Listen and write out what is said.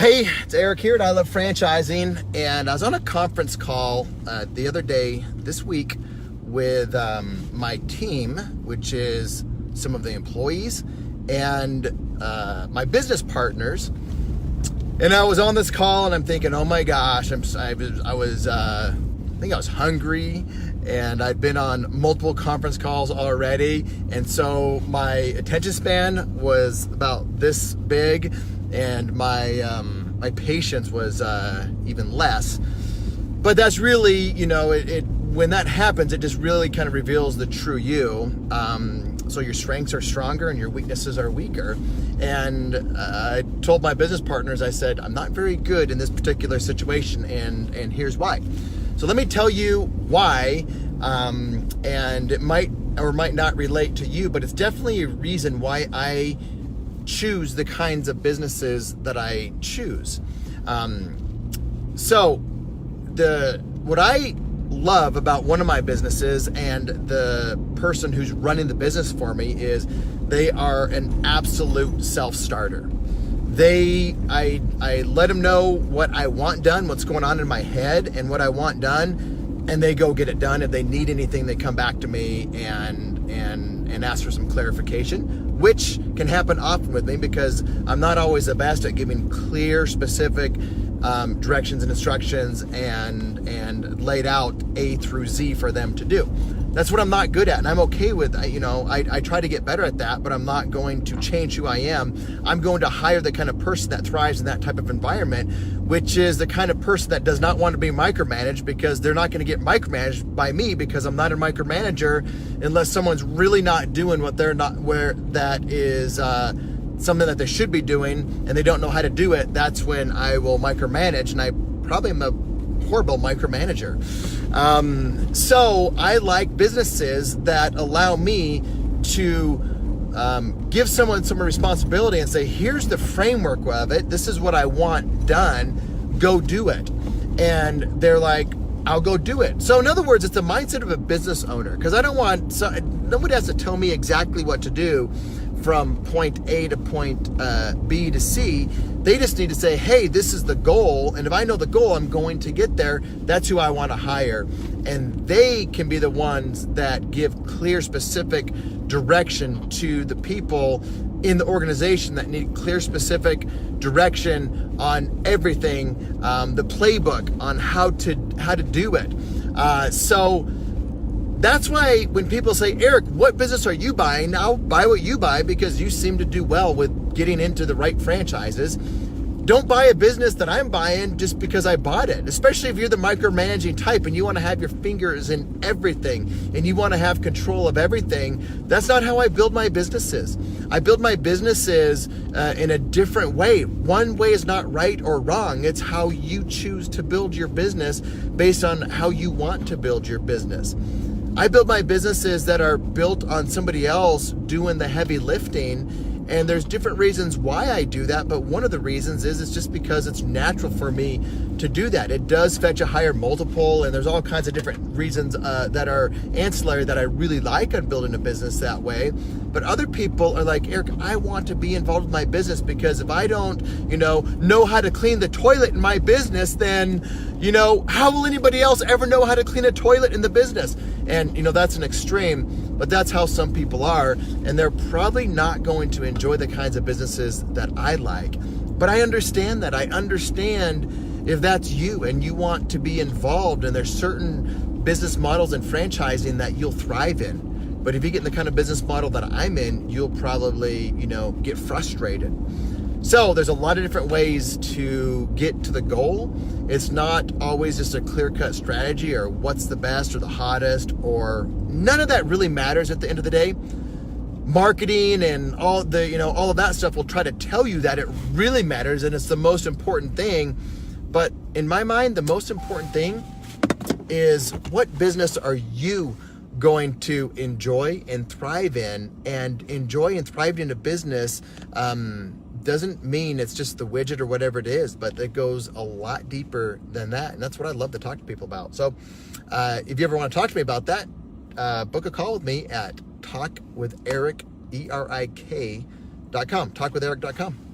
Hey, it's Eric here at I Love Franchising, and I was on a conference call the other day, this week, with my team, which is some of the employees and my business partners. And I was on this call, and I'm thinking, oh my gosh, I think I was hungry, and I'd been on multiple conference calls already, and so my attention span was about this big, and my patience was even less. But that's really, when that happens, it just really kind of reveals the true you. So your strengths are stronger and your weaknesses are weaker. And I told my business partners, I said, I'm not very good in this particular situation, and here's why. So let me tell you why, and it might or might not relate to you, but it's definitely a reason why I choose the kinds of businesses that I choose. So what I love about one of my businesses and the person who's running the business for me is they are an absolute self-starter. I let them know what I want done, what's going on in my head and what I want done, and they go get it done. If they need anything, they come back to me and ask for some clarification, which can happen often with me because I'm not always the best at giving clear, specific directions and instructions and laid out A through Z for them to do. That's what I'm not good at, and I'm okay with, I try to get better at that, but I'm not going to change who I am. I'm going to hire the kind of person that thrives in that type of environment, which is the kind of person that does not want to be micromanaged, because they're not going to get micromanaged by me, because I'm not a micromanager unless someone's really not doing what they're not, where that is something that they should be doing and they don't know how to do it. That's when I will micromanage, and I probably am a horrible micromanager. So I like businesses that allow me to give someone some responsibility and say, here's the framework of it. This is what I want done. Go do it. And they're like, I'll go do it. So in other words, it's the mindset of a business owner, because I don't want, nobody has to tell me exactly what to do from point A to point B to C. They just need to say, hey, this is the goal, and if I know the goal, I'm going to get there. That's who I want to hire. And they can be the ones that give clear, specific direction to the people in the organization that need clear, specific direction on everything, the playbook on how to do it. So that's why when people say, Eric, what business are you buying? I'll buy what you buy, because you seem to do well with getting into the right franchises. Don't buy a business that I'm buying just because I bought it, especially if you're the micromanaging type and you want to have your fingers in everything and you want to have control of everything. That's not how I build my businesses. I build my businesses in a different way. One way is not right or wrong. It's how you choose to build your business based on how you want to build your business. I build my businesses that are built on somebody else doing the heavy lifting, and there's different reasons why I do that, but one of the reasons is it's just because it's natural for me to do that. It does fetch a higher multiple, and there's all kinds of different reasons that are ancillary that I really like on building a business that way. But other people are like, Eric, I want to be involved with my business, because if I don't, know how to clean the toilet in my business, then, how will anybody else ever know how to clean a toilet in the business? And, that's an extreme, but that's how some people are, and they're probably not going to enjoy the kinds of businesses that I like. But I understand that. I understand if that's you and you want to be involved, and there's certain business models and franchising that you'll thrive in. But if you get in the kind of business model that I'm in, you'll probably, get frustrated. So there's a lot of different ways to get to the goal. It's not always just a clear-cut strategy or what's the best or the hottest, or none of that really matters at the end of the day. Marketing and all of that stuff will try to tell you that it really matters and it's the most important thing. But in my mind, the most important thing is, what business are you going to enjoy and thrive in? And enjoy and thrive in a business doesn't mean it's just the widget or whatever it is, but it goes a lot deeper than that. And that's what I love to talk to people about. So if you ever want to talk to me about that, book a call with me at talkwitheric.com, talkwitheric.com.